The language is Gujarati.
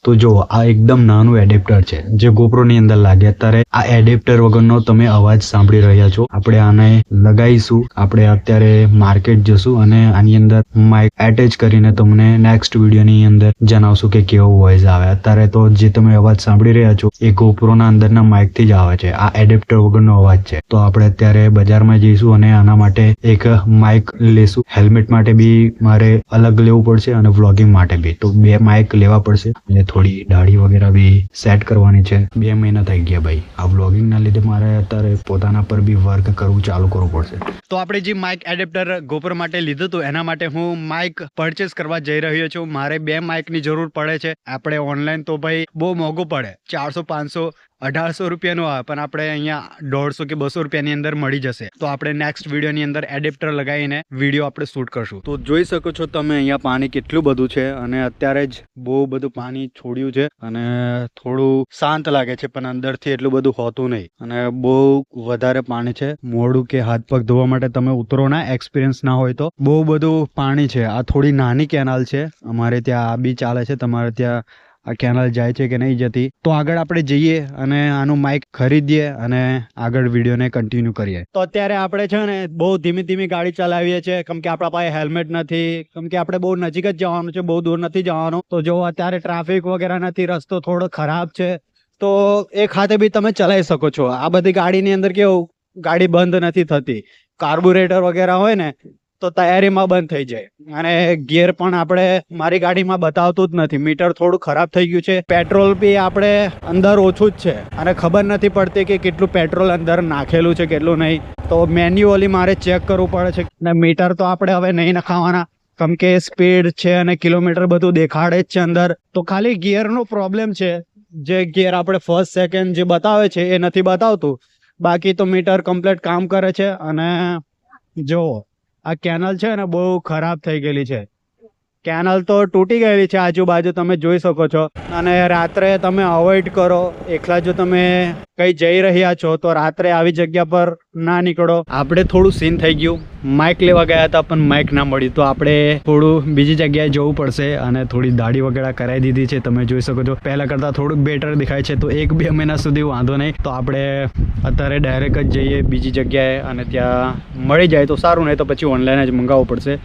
તો જો આ એકદમ નાનું એડેપ્ટર છે જે GoPro ની અંદર લાગે. અત્યારે આ એડેપ્ટર વગરનો તમે અવાજ સાંભળી રહ્યા છો. આપણે આને લગાવીશું. આપણે અત્યારે માર્કેટ જશું અને આની અંદર માઇક એટેચ કરીને તમને નેક્સ્ટ વિડીયોની અંદર જણાવશું કે કેવો વોઇસ આવે. અત્યારે તો જે તમે અવાજ સાંભળી રહ્યા છો એ GoPro ના અંદરના માઇક થી જ આવે છે. આ એડેપ્ટર વગરનો અવાજ છે. તો આપણે અત્યારે બજારમાં જઈશું અને આના માટે એક માઇક લેશું. હેલ્મેટ માટે બી મારે અલગ લેવું પડશે અને વ્લોગિંગ માટે બી. તો 2 માઇક લેવા પડશે અને થોડી દાઢી વગેરે બી સેટ કરવાની છે. 2 મહિના થઈ ગયા ભાઈ આ વ્લોગિંગ ના લીધે. મારે અત્યારે પોતાના પર બી વર્ક કરવું ચાલુ કરવું પડશે. તો આપણે જે માઇક એડેપ્ટર GoPro માટે લીધું હતું એના માટે હું માઇક પરચેસ કરવા જઈ રહ્યો છું. મારે 2 માઇકની જરૂર પડે છે. આપણે ઓનલાઈન તો ભાઈ બહુ મોંઘું પડે, 400 500 1800 રૂપિયાનું આવે, પણ આપણે અહીંયા 150 કે 200 રૂપિયાની અંદર મળી જશે. તો આપણે નેક્સ્ટ વિડીયોની અંદર એડેપ્ટર લગાવીને વિડીયો આપણે શૂટ કરશું. તો જોઈ શકો છો તમે અહીંયા પાણી કેટલું બધું છે અને અત્યારે જ બહુ બધું પાણી છોડ્યું છે અને થોડું શાંત લાગે છે, પણ અંદરથી એટલું બધું હોતું નહીં અને બહુ વધારે પાણી છે. મોઢું કે હાથ પગ ધોવા માટે તમે ઉતરો ના, એક્સપિરિયન્સ ના હોય તો. બહુ બધું પાણી છે. આ થોડી નાની કેનાલ છે. અમારે ત્યાં આ બી ચાલે છે. તમારે ત્યાં આ કેનાલ જાય છે કે નહીં જતી? તો આગળ આપણે જઈએ અને આનું માઇક ખરીદીએ અને આગળ વિડીયોને કન્ટિન્યુ કરીએ. તો અત્યારે આપણે છે ને બહુ ધીમી ધીમી ગાડી ચલાવીએ છીએ કેમ કે આપણા પાસે હેલ્મેટ નથી, કેમ કે આપણે બહુ નજીક જ જવાનું છે, બહુ દૂર નથી જવાનું. તો જો અત્યારે ટ્રાફિક વગેરે નથી, રસ્તો થોડો ખરાબ છે, તો એક હાથે બી તમે ચલાવી શકો છો. આ બધી ગાડીની અંદર કેવું, ગાડી બંધ નથી થતી. કાર્બોરેટર વગેરે હોય ને તો તૈયારીમાં બંધ થઈ જાય. અને ગિયર પણ આપણે મારી ગાડીમાં બતાવતું જ નથી. મીટર થોડું ખરાબ થઈ ગયું છે. પેટ્રોલ બી આપણે અંદર ઓછું જ છે અને ખબર નથી પડતી કે કેટલું પેટ્રોલ અંદર નાખેલું છે કેટલું નહીં. તો મેન્યુઅલી મારે ચેક કરવું પડે છે. અને મીટર તો આપણે હવે નહીં નખાવાના કેમ કે સ્પીડ છે અને કિલોમીટર બધું દેખાડે જ છે અંદર. તો ખાલી ગિયરનો પ્રોબ્લેમ છે. જે ગિયર આપણે ફર્સ્ટ સેકન્ડ જે બતાવે છે એ નથી બતાવતું. બાકી તો મીટર કમ્પ્લીટ કામ કરે છે. અને જો આ કેનલ છે ને બહુ ખરાબ થઈ ગયેલી છે. કેનલ તો તૂટી ગયેલી છે આજુબાજુ તમે જોઈ શકો છો. અને રાત્રે તમે અવોઇડ કરો. એકલા જો તમે કઈ જઈ રહ્યા છો તો રાત્રે આવી જગ્યા પર ના નીકળો. આપણે થોડું સીન થઈ ગયું. માઇક લેવા ગયા હતા પણ માઇક ના મળી, તો આપણે થોડું બીજી જગ્યાએ જવું પડશે અને થોડી દાઢી વગેરે કરાવી દીધી છે. તમે જોઈ શકો છો પહેલા કરતા થોડુંક બેટર દેખાય છે. તો 1-2 મહિના સુધી વાંધો નહીં. તો આપણે અત્યારે ડાયરેક્ટ જ જઈએ બીજી જગ્યાએ અને ત્યાં મળી જાય તો સારું, નહીં તો પછી ઓનલાઈન જ મંગાવવું પડશે.